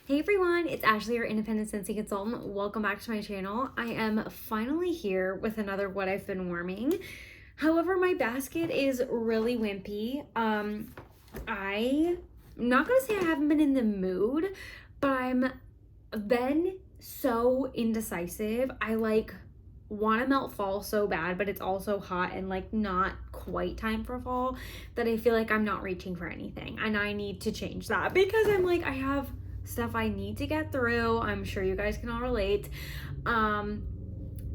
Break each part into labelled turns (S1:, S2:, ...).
S1: Hey everyone, it's Ashley, your independent Scentsy consultant. Welcome back to my channel. I am finally here with another What I've Been Warming. However, my basket is really wimpy. I'm not gonna say I haven't been in the mood, but I'm been so indecisive. I want to melt fall so bad, but it's also hot and not quite time for fall, that I feel like I'm not reaching for anything, and I need to change that because I have stuff I need to get through. I'm sure you guys can all relate. And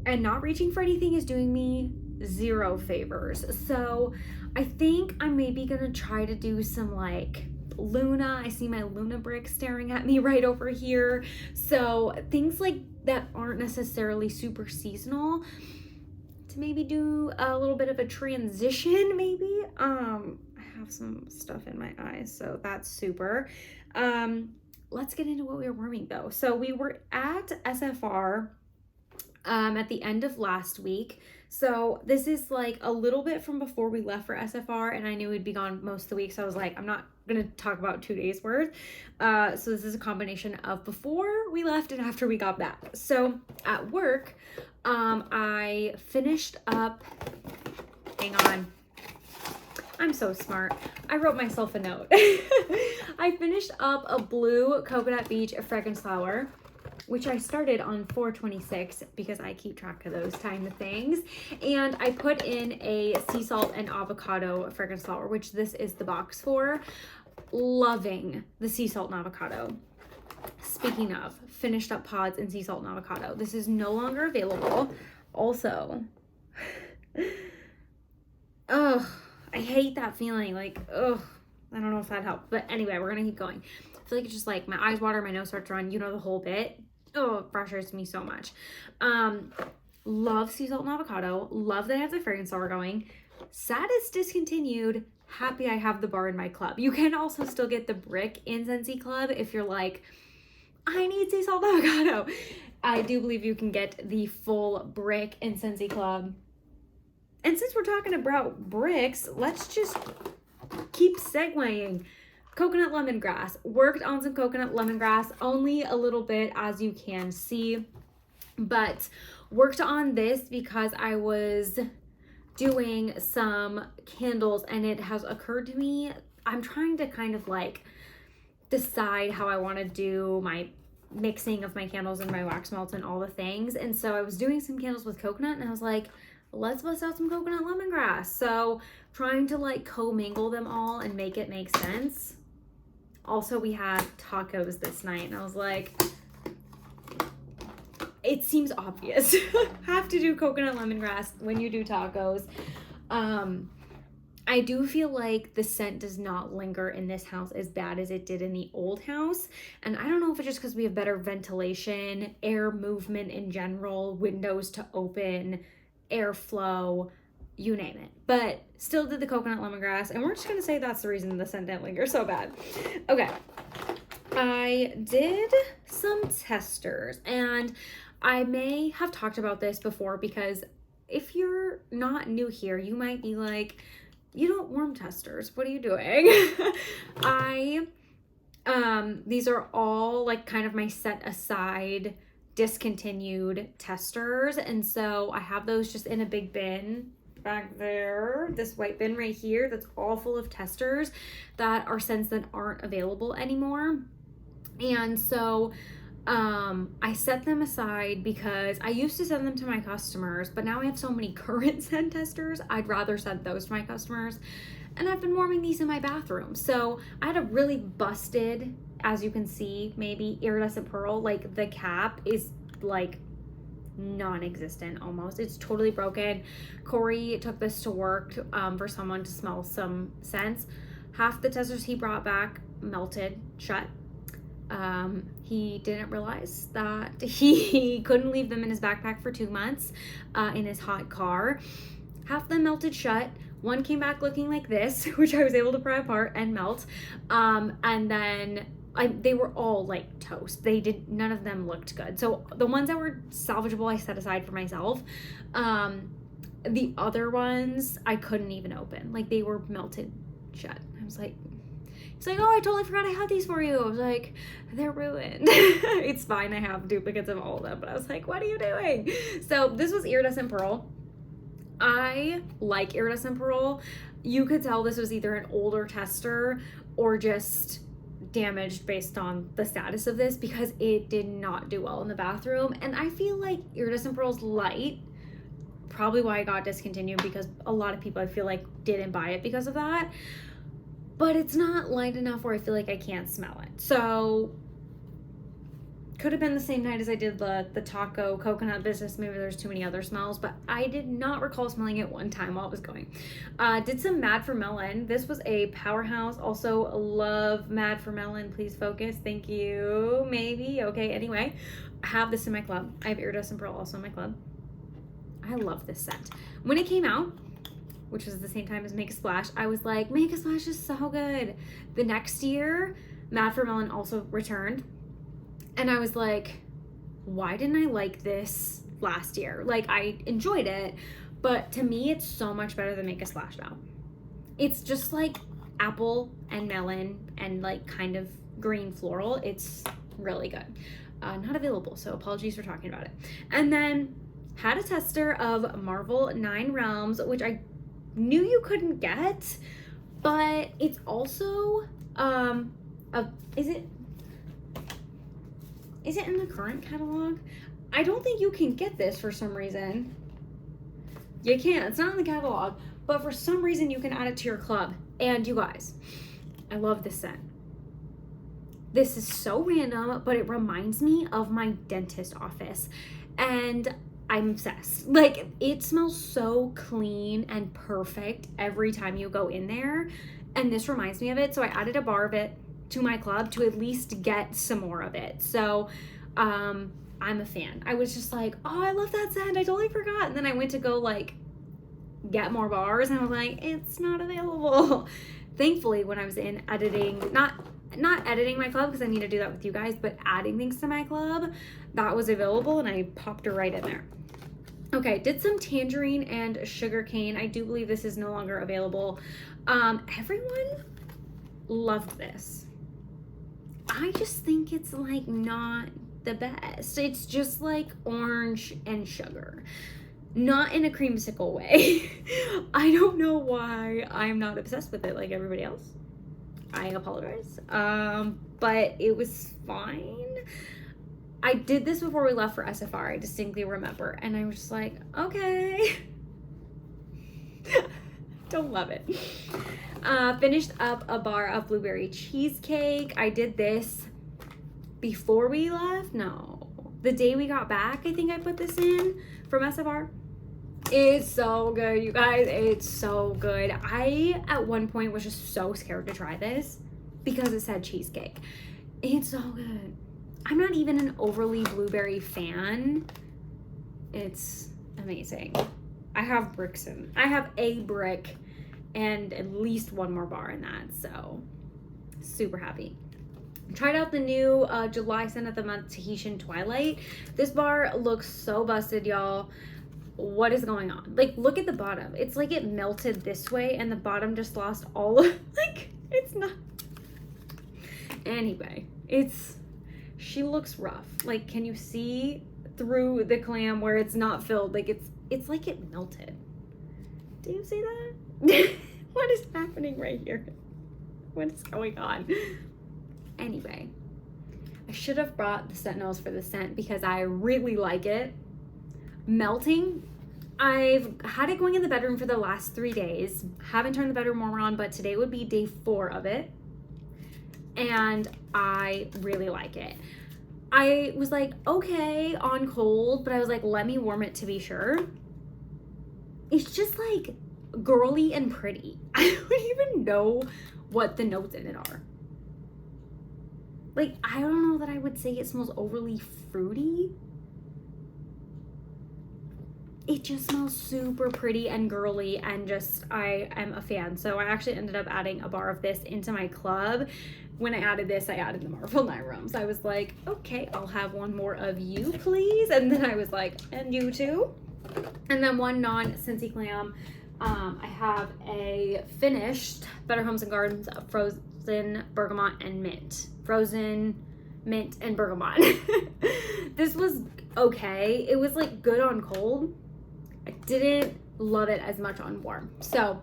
S1: not reaching for anything is doing me zero favors. So I think I'm maybe gonna try to do some Luna. I see my Luna brick staring at me right over here. So things like that aren't necessarily super seasonal, to maybe do a little bit of a transition maybe. I have some stuff in my eyes, so that's super. Let's get into what we were warming though. So we were at SFR at the end of last week. So this is a little bit from before we left for SFR, and I knew we'd be gone most of the week. So I was like, I'm not gonna talk about 2 days worth. So this is a combination of before we left and after we got back. So at work, I finished up, hang on, I'm so smart. I wrote myself a note. I finished up a blue Coconut Beach fragrance flower, which I started on 4/26 because I keep track of those kind of things. And I put in a sea salt and avocado fragrance flower, which this is the box for. Loving the sea salt and avocado. Speaking of, finished up pods in sea salt and avocado. This is no longer available. Also, I hate that feeling. I don't know if that helped. But anyway, we're gonna keep going. I feel like it's just my eyes water, my nose starts to run, the whole bit. Oh, it frustrates me so much. Love sea salt and avocado. Love that I have the fragrance flower going. Sad it's discontinued. Happy I have the bar in my club. You can also still get the brick in Scentsy Club if you're like, I need sea salt and avocado. I do believe you can get the full brick in Scentsy Club. And since we're talking about bricks, let's just keep segueing. Coconut lemongrass. Worked on some coconut lemongrass, only a little bit as you can see, but worked on this because I was doing some candles, and it has occurred to me, I'm trying to kind of decide how I want to do my mixing of my candles and my wax melts and all the things. And so I was doing some candles with coconut, and I was like, let's bust out some coconut lemongrass. So trying to commingle them all and make it make sense. Also, we had tacos this night, and I was like, it seems obvious. Have to do coconut lemongrass when you do tacos. I do feel like the scent does not linger in this house as bad as it did in the old house. And I don't know if it's just because we have better ventilation, air movement in general, windows to open, airflow, you name it. But still did the coconut lemongrass, and we're just gonna say that's the reason the scent didn't linger so bad. Okay, I did some testers, and I may have talked about this before because if you're not new here, you might be like, you don't warm testers, what are you doing? These are all kind of my set aside discontinued testers, and so I have those just in a big bin back there, this white bin right here, that's all full of testers that are scents that aren't available anymore. And so I set them aside because I used to send them to my customers, but now I have so many current scent testers, I'd rather send those to my customers. And I've been warming these in my bathroom. So I had a really busted, as you can see, maybe iridescent pearl. The cap is non-existent almost. It's totally broken. Corey took this to work for someone to smell some scents. Half the testers he brought back melted shut. He didn't realize that he couldn't leave them in his backpack for 2 months in his hot car. Half of them melted shut. One came back looking like this, which I was able to pry apart and melt. And then they were all toast. None of them looked good. So the ones that were salvageable, I set aside for myself. The other ones I couldn't even open. They were melted shut. I was like, He's like, oh, I totally forgot I had these for you. I was like, they're ruined. It's fine, I have duplicates of all of them. But I was like, what are you doing? So this was Iridescent Pearl. I like Iridescent Pearl. You could tell this was either an older tester or just damaged based on the status of this, because it did not do well in the bathroom. And I feel like Iridescent Pearl's light, probably why it got discontinued, because a lot of people I feel like didn't buy it because of that. But it's not light enough where I feel like I can't smell it. So could have been the same night as I did the taco coconut business. Maybe there's too many other smells, but I did not recall smelling it one time while I was going. Did some Mad for Melon. This was a powerhouse. Also love Mad for Melon. Please focus. Thank you. Maybe. Okay. Anyway, I have this in my club. I have Iridescent Pearl also in my club. I love this scent. When it came out, which was at the same time as Make a Splash, I was like, Make a Splash is so good. The next year, Mad for Melon also returned. And I was like, why didn't I like this last year? Like, I enjoyed it, but to me, it's so much better than Make a Splash now. It's just like apple and melon and like kind of green floral. It's really good. Not available, so apologies for talking about it. And then had a tester of Marvel 9 Realms, which I knew you couldn't get, but it's also is it in the current catalog? I don't think you can get this for some reason. You can't. It's not in the catalog, but for some reason you can add it to your club. And you guys, I love this scent. This is so random, but it reminds me of my dentist office, and I'm obsessed. Like, it smells so clean and perfect every time you go in there, and this reminds me of it. So I added a bar of it to my club to at least get some more of it. So I'm a fan. I was just like, oh, I love that scent. I totally forgot. And then I went to go like get more bars, and I was like, it's not available. Thankfully, when I was in editing, not editing my club because I need to do that with you guys, but adding things to my club, that was available, and I popped her right in there. Okay, did some tangerine and sugar cane. I do believe this is no longer available. Everyone loved this. I just think it's like not the best. It's just like orange and sugar, not in a creamsicle way. I don't know why I'm not obsessed with it like everybody else. I apologize. But it was fine. I did this before we left for SFR, I distinctly remember, and I was just like, okay. Don't love it. Finished up a bar of blueberry cheesecake. I did this before we left. No, the day we got back, I think I put this in from SFR. It's so good, you guys. It's so good. I, at one point, was just so scared to try this because it said cheesecake. It's so good. I'm not even an overly blueberry fan. It's amazing. I have a brick and at least one more bar in that, so super happy. Tried out the new July scent of the month Tahitian Twilight. This bar looks so busted, y'all. What is going on? Like, look at the bottom. It's like it melted this way and the bottom just lost all of, like, it's not. Anyway, she looks rough. Like, can you see through the clam where it's not filled? Like, it's like it melted. Do you see that? What is happening right here? What is going on? Anyway, I should have brought the Sentinels for the scent because I really like it. Melting, I've had it going in the bedroom for the last 3 days. Haven't turned the bedroom warmer on, but today would be day 4 of it. And I really like it. I was like, okay, on cold, but I was like, let me warm it to be sure. It's just like girly and pretty. I don't even know what the notes in it are. Like, I don't know that I would say it smells overly fruity. It just smells super pretty and girly, and just, I am a fan. So I actually ended up adding a bar of this into my club. When I added this, I added the Marvel 9 Realms. I was like, okay, I'll have one more of you, please. And then I was like, and you too? And then one non-Scentsy clam. I have a finished Better Homes and Gardens frozen bergamot and mint. Frozen mint and bergamot. This was okay. It was like good on cold. I didn't love it as much on warm. So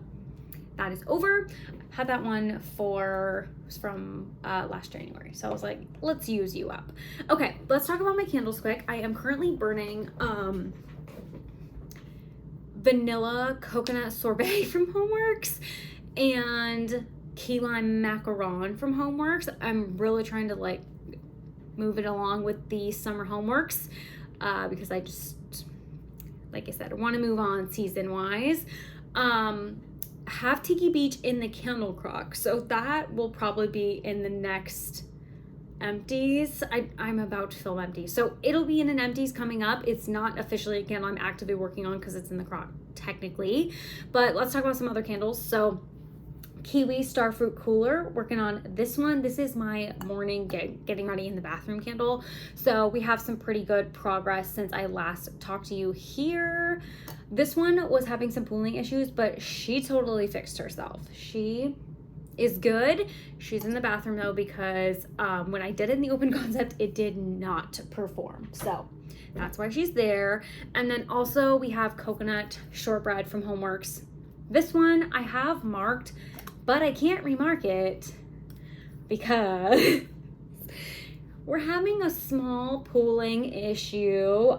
S1: that is over. Had that one from last January. So I was like, let's use you up. Okay, let's talk about my candles quick. I am currently burning vanilla coconut sorbet from Homeworks and key lime macaron from Homeworks. I'm really trying to like move it along with the summer Homeworks because I just, like I said, I want to move on season wise. Have Tiki Beach in the candle crock, so that will probably be in the next empties. I'm about to film empties, so it'll be in an empties coming up. It's not officially a candle I'm actively working on because it's in the crock technically, but let's talk about some other candles. So Kiwi Starfruit Cooler, working on this one. This is my morning getting ready in the bathroom candle, so we have some pretty good progress since I last talked to you here. This one was having some pooling issues, but she totally fixed herself. She is good. She's in the bathroom though because when I did it in the open concept, it did not perform. So that's why she's there. And then also we have coconut shortbread from Homeworks. This one I have marked, but I can't remark it because we're having a small pooling issue.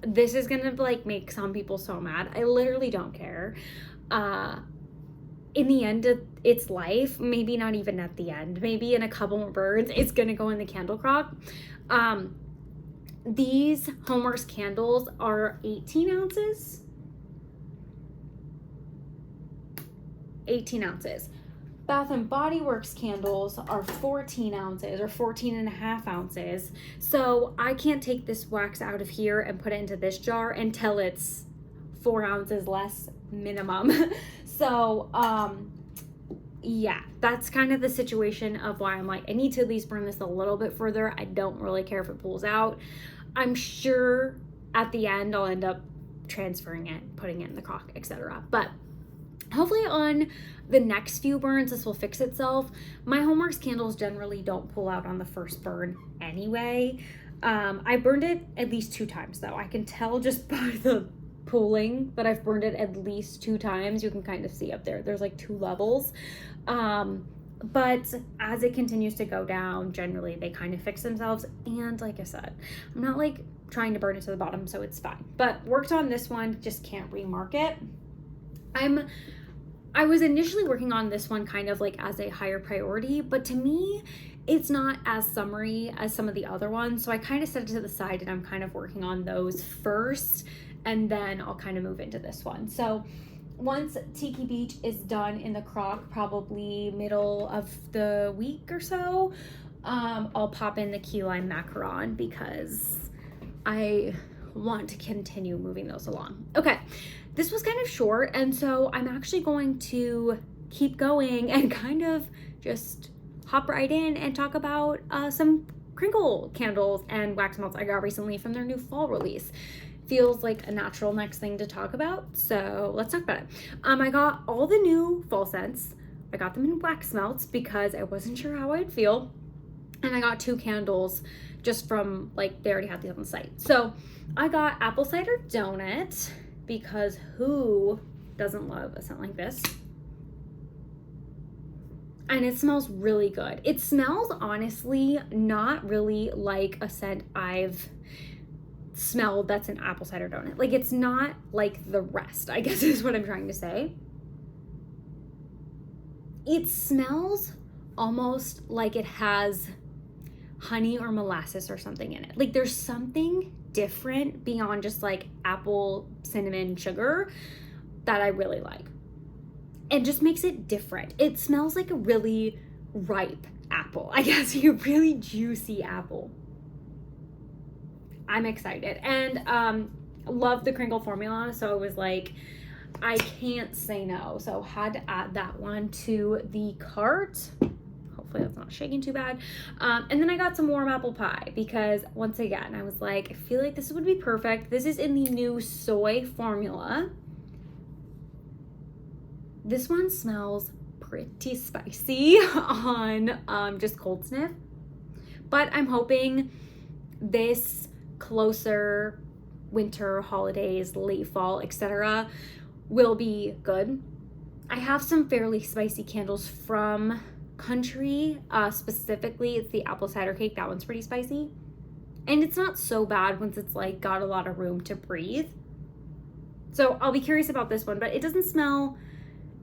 S1: This is gonna like make some people so mad. I literally don't care. In the end of its life, maybe not even at the end, maybe in a couple more burns, it's gonna go in the candle crock. These Homeworks candles are 18 ounces. 18 ounces. Bath and Body Works candles are 14 ounces or 14 and a half ounces. So I can't take this wax out of here and put it into this jar until it's 4 ounces less minimum. So, yeah, that's kind of the situation of why I'm like, I need to at least burn this a little bit further. I don't really care if it pulls out. I'm sure at the end I'll end up transferring it, putting it in the crock, etc. But hopefully on the next few burns, this will fix itself. My Homeworks candles generally don't pull out on the first burn anyway. I burned it at least 2 times though. I can tell just by the pooling that I've burned it at least 2 times. You can kind of see up there. There's like 2 levels. But as it continues to go down, generally they kind of fix themselves. And like I said, I'm not like trying to burn it to the bottom, so it's fine. But worked on this one, just can't remark it. I was initially working on this one kind of like as a higher priority, but to me, it's not as summery as some of the other ones. So I kind of set it to the side and I'm kind of working on those first, and then I'll kind of move into this one. So once Tiki Beach is done in the crock, probably middle of the week or so, I'll pop in the key lime macaron because I want to continue moving those along. Okay. This was kind of short, and so I'm actually going to keep going and kind of just hop right in and talk about some Kringle candles and wax melts I got recently from their new fall release. Feels like a natural next thing to talk about, so let's talk about it. I got all the new fall scents. I got them in wax melts because I wasn't sure how I'd feel, and I got 2 candles just from like they already had these on the site. So I got apple cider donut, because who doesn't love a scent like this? And it smells really good. It smells honestly not really like a scent I've smelled that's an apple cider donut. Like it's not like the rest, I guess is what I'm trying to say. It smells almost like it has honey or molasses or something in it. Like there's something different beyond just like apple, cinnamon, sugar that I really like. It just makes it different. It smells like a really ripe apple. I guess a really juicy apple. I'm excited and love the Kringle formula. So I was like, I can't say no. So had to add that one to the cart. Hopefully that's not shaking too bad. And then I got some warm apple pie because once again, I was like, I feel like this would be perfect. This is in the new soy formula. This one smells pretty spicy on just cold sniff. But I'm hoping this closer winter, holidays, late fall, etc. will be good. I have some fairly spicy candles from Country. Specifically, it's the apple cider cake. That one's pretty spicy. And it's not so bad once it's like got a lot of room to breathe. So I'll be curious about this one, but it doesn't smell,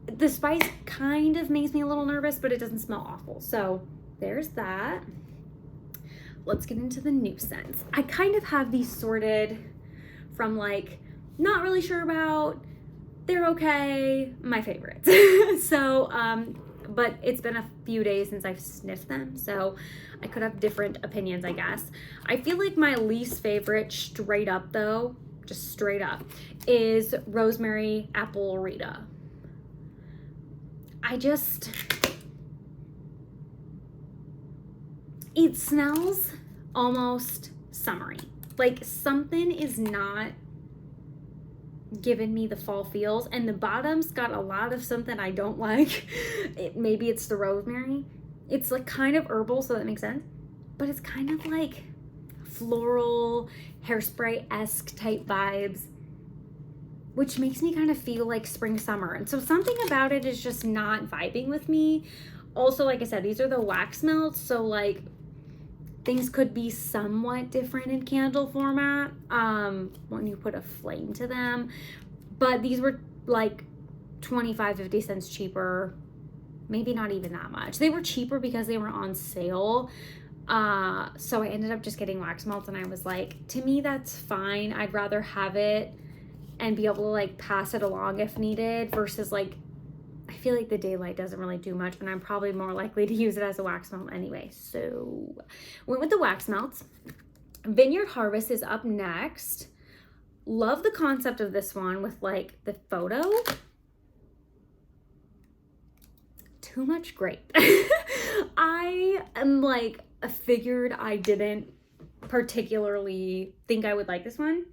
S1: the spice kind of makes me a little nervous, but it doesn't smell awful. So there's that. Let's get into the new scents. I kind of have these sorted from like, not really sure about, they're okay, my favorites. So, but it's been a few days since I've sniffed them, so I could have different opinions, I guess. I feel like my least favorite straight up though, just straight up, is Rosemary Apple Rita. It smells almost summery. Like something is not giving me the fall feels, and the bottom's got a lot of something I don't like. Maybe it's the rosemary. It's like kind of herbal, so that makes sense. But it's kind of like floral, hairspray-esque type vibes, which makes me kind of feel like spring, summer. And so something about it is just not vibing with me. Also, like I said, these are the wax melts, so like things could be somewhat different in candle format when you put a flame to them. But these were like 25-50 cents cheaper. Maybe not even that much. They were cheaper because they were on sale. So I ended up just getting wax melts, and I was like, to me, that's fine. I'd rather have it and be able to like pass it along if needed versus like, I feel like the daylight doesn't really do much, and I'm probably more likely to use it as a wax melt anyway. So went with the wax melts. Vineyard Harvest is up next. Love the concept of this one with like the photo. Too much grape. I am like, figured I didn't particularly think I would like this one.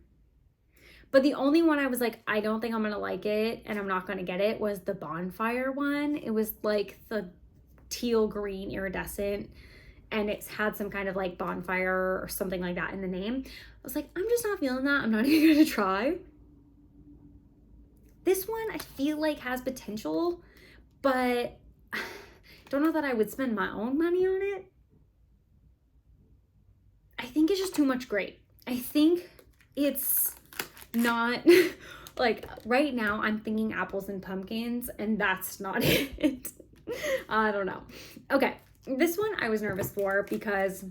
S1: But the only one I was like, I don't think I'm going to like it and I'm not going to get it was the bonfire one. It was like the teal green iridescent, and it's had some kind of like bonfire or something like that in the name. I was like, I'm just not feeling that. I'm not even going to try. This one I feel like has potential, but don't know that I would spend my own money on it. I think it's just too much grape. I think it's not like right now I'm thinking apples and pumpkins, and that's not it. I don't know. Okay, this one I was nervous for because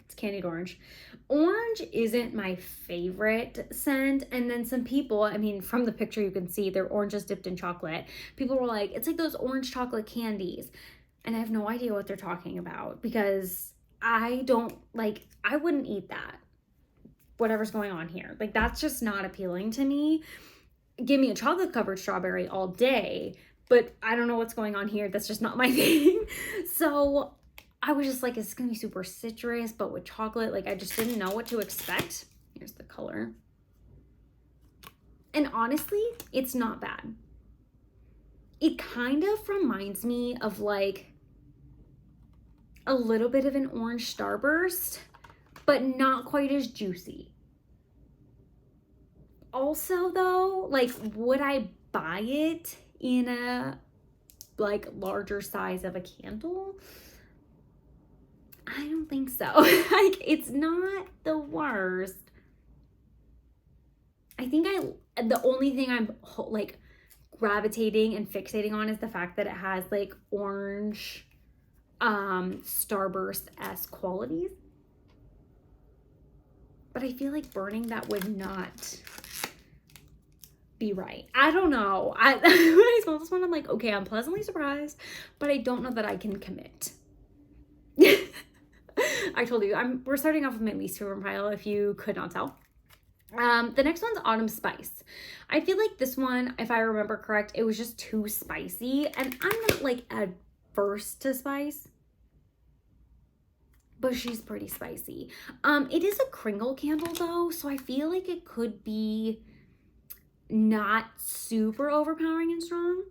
S1: it's candied orange. Orange isn't my favorite scent, and then some people, I mean, from the picture you can see they're oranges dipped in chocolate. People were like, it's like those orange chocolate candies, and I have no idea what they're talking about because I wouldn't eat that. Whatever's going on here, like that's just not appealing to me. Give me a chocolate covered strawberry all day, but I don't know what's going on here. That's just not my thing. So I was just like, it's gonna be super citrus, but with chocolate. Like I just didn't know what to expect. Here's the color. And honestly, it's not bad. It kind of reminds me of like a little bit of an orange starburst, but not quite as juicy. Also though, like would I buy it in a like larger size of a candle? I don't think so. Like it's not the worst. I think the only thing I'm like gravitating and fixating on is the fact that it has like orange starburst-esque qualities. But I feel like burning that would not be right. I don't know. When I smell this one, I'm like, okay, I'm pleasantly surprised, but I don't know that I can commit. I told you, we're starting off with my least favorite pile, if you could not tell. The next one's Autumn Spice. I feel like this one, if I remember correct, it was just too spicy, and I'm not like adverse to spice, but she's pretty spicy. It is a Kringle candle though, so I feel like it could be not super overpowering and strong.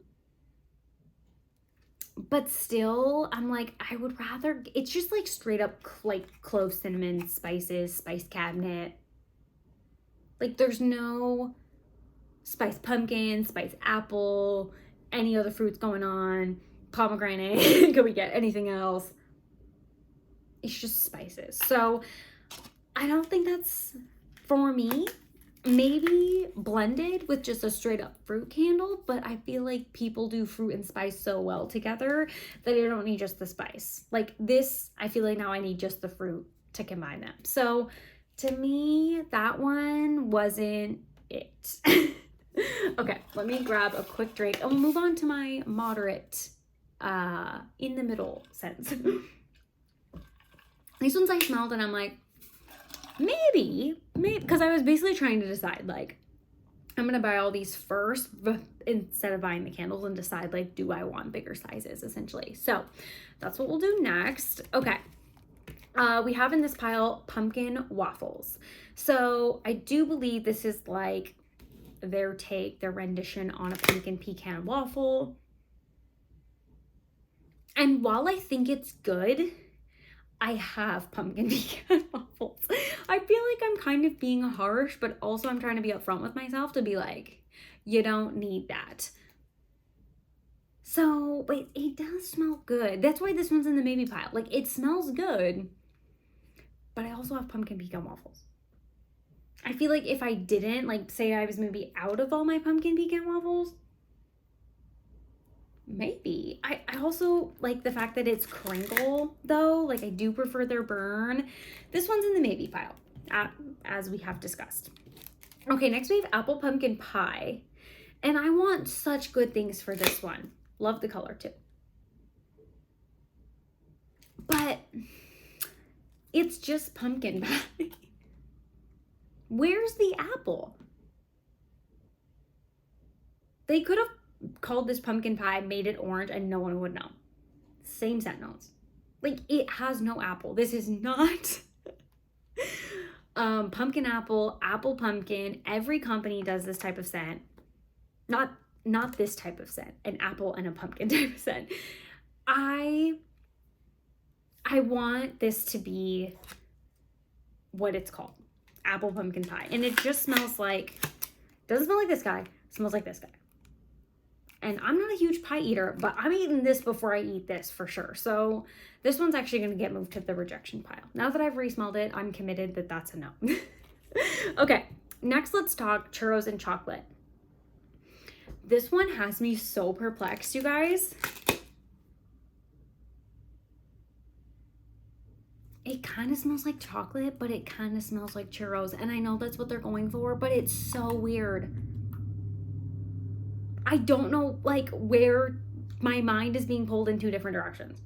S1: But still, I'm like, I would rather, it's just like straight up like clove, cinnamon, spices, spice cabinet. Like there's no spiced pumpkin, spiced apple, any other fruits going on, pomegranate, could we get anything else? It's just spices. So I don't think that's for me. Maybe blended with just a straight up fruit candle, but I feel like people do fruit and spice so well together that I don't need just the spice. Like this, I feel like now I need just the fruit to combine them. So to me, that one wasn't it. Okay, let me grab a quick drink and we'll move on to my moderate, in the middle scents. These ones I smelled and I'm like, maybe, because I was basically trying to decide, like, I'm going to buy all these first instead of buying the candles and decide, like, do I want bigger sizes, essentially. So that's what we'll do next. Okay. We have in this pile pumpkin waffles. So I do believe this is like their rendition on a pumpkin pecan waffle. And while I think it's good, I have pumpkin pecan waffles. I feel like I'm kind of being harsh, but also I'm trying to be upfront with myself to be like, you don't need that. So, but it does smell good. That's why this one's in the maybe pile. Like, it smells good, but I also have pumpkin pecan waffles. I feel like if I didn't, like, say I was maybe out of all my pumpkin pecan waffles, maybe. I also like the fact that it's Kringle, though. Like, I do prefer their burn. This one's in the maybe pile, as we have discussed. Okay, next we have apple pumpkin pie. And I want such good things for this one. Love the color, too. But it's just pumpkin pie. Where's the apple? They could have called this pumpkin pie, made it orange, and no one would know. Same scent notes. Like, it has no apple. This is not pumpkin apple, apple pumpkin. Every company does this type of scent. Not this type of scent, an apple and a pumpkin type of scent. I want this to be what it's called, apple pumpkin pie. And it just smells like, doesn't smell like this guy, smells like this guy. And I'm not a huge pie eater, but I'm eating this before I eat this for sure. So this one's actually going to get moved to the rejection pile. Now that I've re-smelled it, I'm committed that that's a no. Okay, next let's talk churros and chocolate. This one has me so perplexed, you guys. It kind of smells like chocolate, but it kind of smells like churros. And I know that's what they're going for, but it's so weird. I don't know, like, where my mind is being pulled in two different directions.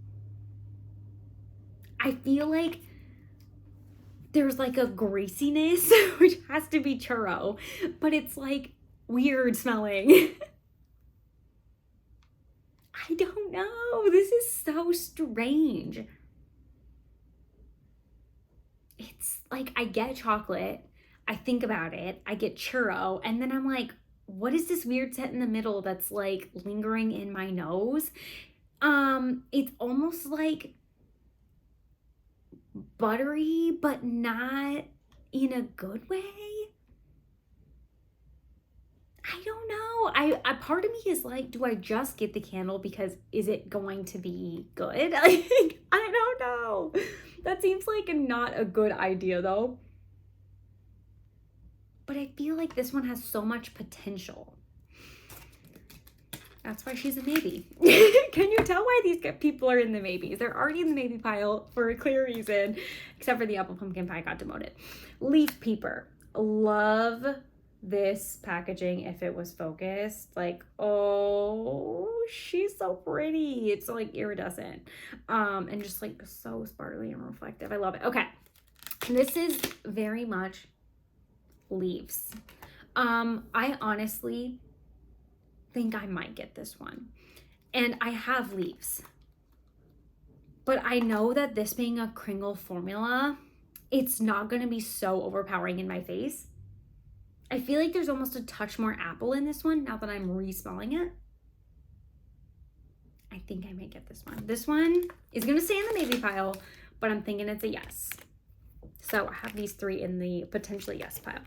S1: I feel like there's like a greasiness, which has to be churro, but it's like weird smelling. I don't know. This is so strange. It's like, I get chocolate, I think about it, I get churro, and then I'm like, what is this weird scent in the middle that's like lingering in my nose? It's almost like buttery, but not in a good way. I don't know. I part of me is like, do I just get the candle because is it going to be good? Like, I don't know. That seems like not a good idea though. But I feel like this one has so much potential. That's why she's a maybe. Can you tell why these people are in the maybes? They're already in the maybe pile for a clear reason, except for the apple pumpkin pie got demoted. Leaf peeper. Love this packaging if it was focused. Like, oh, she's so pretty. It's like iridescent. And just like so sparkly and reflective. I love it. Okay. This is very much leaves. I honestly think I might get this one. And I have leaves. But I know that this being a Kringle formula, it's not going to be so overpowering in my face. I feel like there's almost a touch more apple in this one now that I'm re-smelling it. I think I might get this one. This one is going to stay in the maybe pile, but I'm thinking it's a yes. So I have these 3 in the potentially yes pile.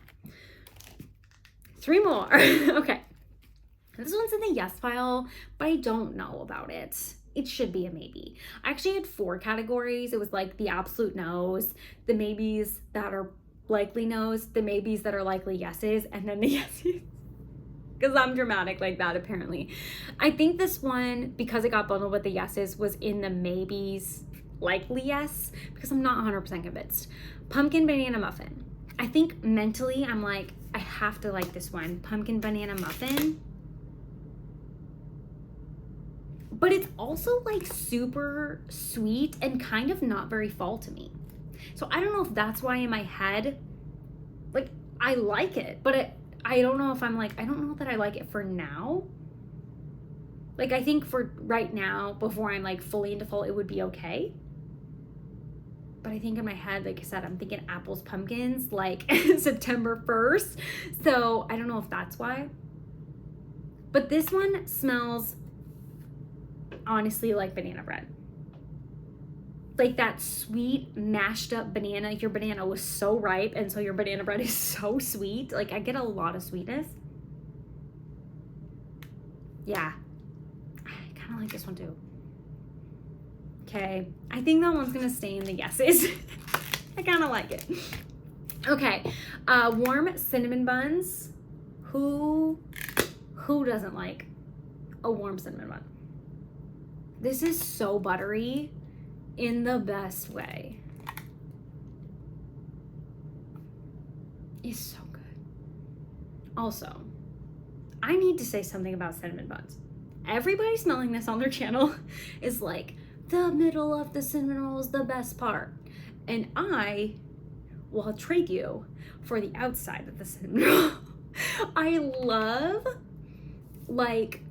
S1: 3 more. Okay. This one's in the yes pile, but I don't know about it. It should be a maybe. I actually had 4 categories. It was like the absolute no's, the maybes that are likely no's, the maybes that are likely yeses, and then the yeses. Because I'm dramatic like that, apparently. I think this one, because it got bundled with the yeses, was in the maybes likely yes, because I'm not 100% convinced. Pumpkin banana muffin. I think mentally I'm like, I have to like this one. Pumpkin banana muffin. But it's also like super sweet and kind of not very fall to me. So I don't know if that's why in my head, like, I like it, but I don't know if I'm like, I don't know that I like it for now. Like, I think for right now, before I'm like fully into fall, it would be okay. But I think in my head, like I said, I'm thinking apples, pumpkins, like September 1st. So I don't know if that's why. But this one smells honestly like banana bread. Like that sweet mashed up banana. Your banana was so ripe, and so your banana bread is so sweet. Like, I get a lot of sweetness. Yeah, I kind of like this one too. Okay, I think that one's gonna stay in the yeses. I kind of like it. Okay, warm cinnamon buns. Who doesn't like a warm cinnamon bun? This is so buttery in the best way. It's so good. Also, I need to say something about cinnamon buns. Everybody smelling this on their channel is like, the middle of the cinnamon roll is the best part. And I will trade you for the outside of the cinnamon roll. I love, like,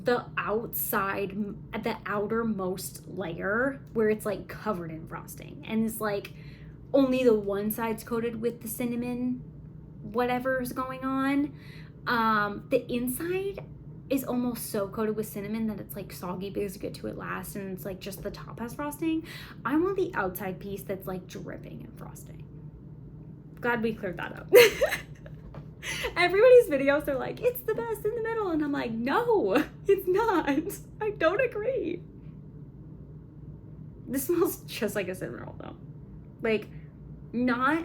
S1: the outside, the outermost layer where it's like covered in frosting, and it's like only the one side's coated with the cinnamon whatever's going on. The inside is almost so coated with cinnamon that it's like soggy because you get to it last, and it's like just the top has frosting. I want the outside piece that's like dripping in frosting. Glad we cleared that up. Everybody's videos are like, it's the best in the middle, and I'm like, no, it's not. I don't agree. This smells just like a cinnamon roll though. Like, not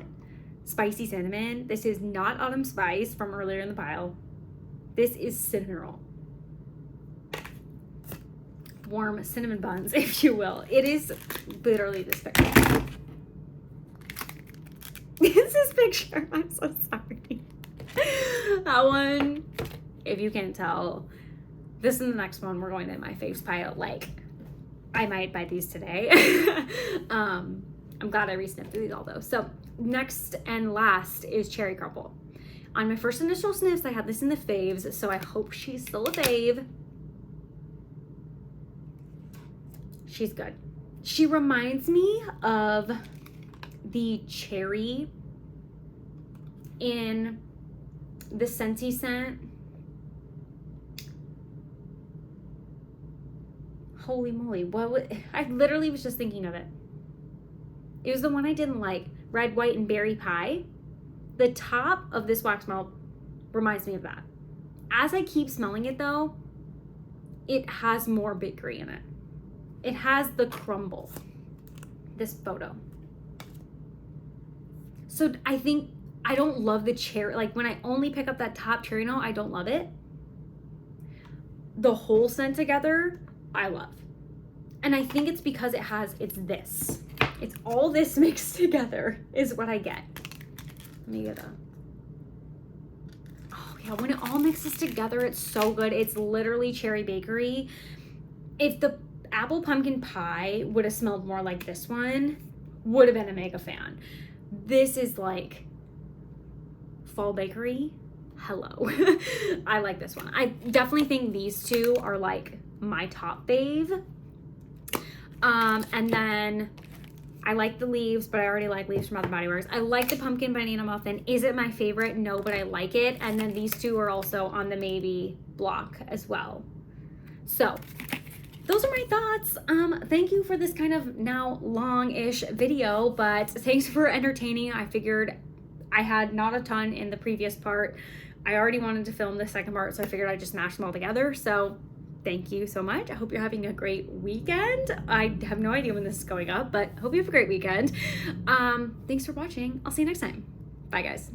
S1: spicy cinnamon. This is not autumn spice from earlier in the pile. This is cinnamon roll. Warm cinnamon buns, if you will. It is literally this picture. It's this picture. I'm so sorry. That one, if you can't tell, this and the next one, we're going in my faves pile. Like, I might buy these today. I'm glad I re-sniffed through these all though. So next and last is cherry crumble. On my first initial sniffs, I had this in the faves, so I hope she's still a fave. She's good. She reminds me of the cherry in the Scentsy scent. Holy moly, I literally was just thinking of it. It was the one I didn't like, red, white, and berry pie. The top of this wax melt reminds me of that. As I keep smelling it though, it has more bakery in it. It has the crumble, this photo. So I think I don't love the cherry. Like, when I only pick up that top cherry note, I don't love it. The whole scent together, I love. And I think it's because it's this. It's all this mixed together is what I get. Let me get oh yeah, when it all mixes together, it's so good. It's literally cherry bakery. If the apple pumpkin pie would have smelled more like this one, would have been a mega fan. This is like fall bakery. Hello. I like this one. I definitely think these two are like my top fave. And then I like the leaves, but I already like leaves from Bath & Body Works. I like the pumpkin banana muffin. Is it my favorite? No, but I like it. And then these two are also on the maybe block as well. So those are my thoughts. Thank you for this kind of now long-ish video, but thanks for entertaining. I figured I had not a ton in the previous part. I already wanted to film the second part, so I figured I'd just mash them all together. So thank you so much. I hope you're having a great weekend. I have no idea when this is going up, but hope you have a great weekend. Thanks for watching. I'll see you next time. Bye, guys.